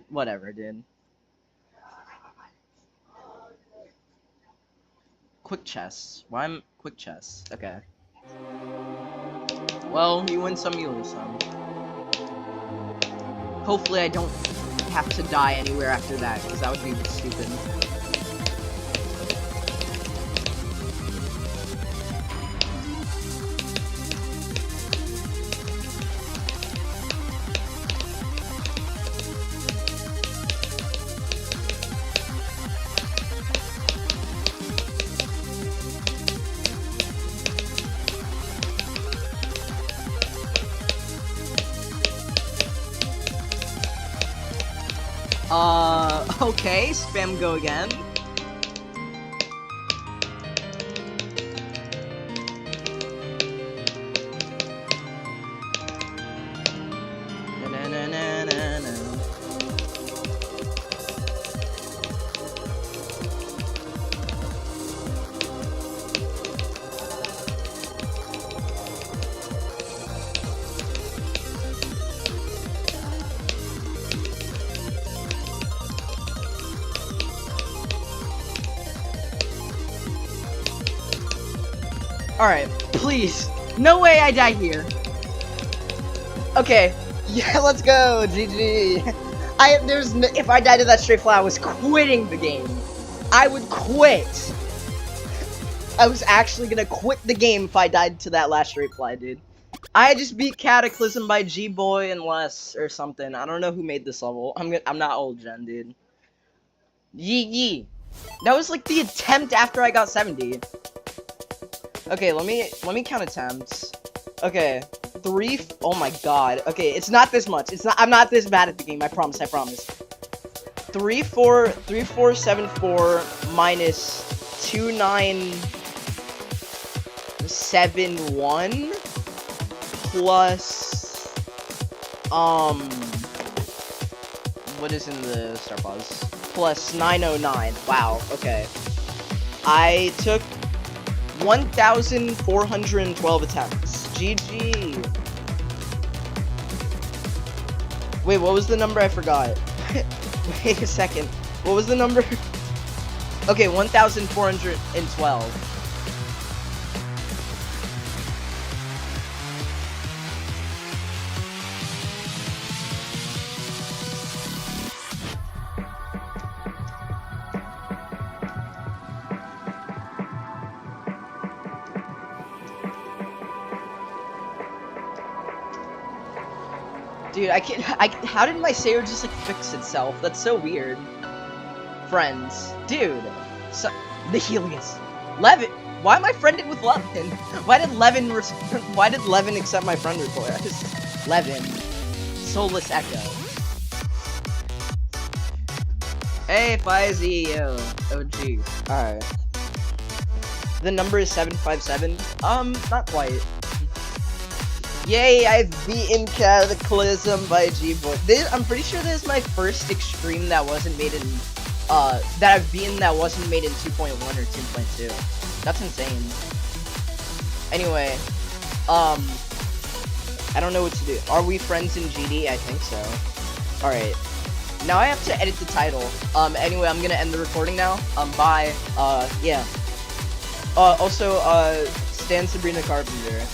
whatever, dude. Quick chess. Why am quick chess? Okay. Well, you win some, you lose some. Hopefully I don't have to die anywhere after that, because that would be stupid. Okay, spam go again. Alright, please. No way I die here. Okay. Yeah, let's go. GG. If I died to that straight fly, I was quitting the game. I would quit. I was actually gonna quit the game if I died to that last straight fly, dude. I just beat Cataclysm by G-Boy and Less or something. I don't know who made this level. I'm not old gen, dude. Yee. That was like the attempt after I got 70. Okay, let me count attempts. Okay, 3. Oh my god. Okay, it's not this much. I'm not this bad at the game. I promise. 3 4 7 4 minus 2 9 7 1 plus what is in the star pause? Plus 909. Wow. Okay. I took 1,412 attempts. GG. Wait, what was the number? I forgot. Wait a second. What was the number? Okay, 1,412. Dude, how did my sayo just, like, fix itself? That's so weird. Friends. Dude. So, the Helios. Levin. Why am I friended with Levin? Why did Levin accept my friend request? Levin. Soulless Echo. Hey, Fizzy, yo. OG. Alright. The number is 757. Not quite. Yay, I've beaten Cataclysm by G-Boy. I'm pretty sure this is my first extreme that wasn't made in, that I've beaten that wasn't made in 2.1 or 2.2. That's insane. Anyway, I don't know what to do. Are we friends in GD? I think so. Alright. Now I have to edit the title. Anyway, I'm gonna end the recording now. Bye. Yeah. Also, Stan Sabrina Carpenter.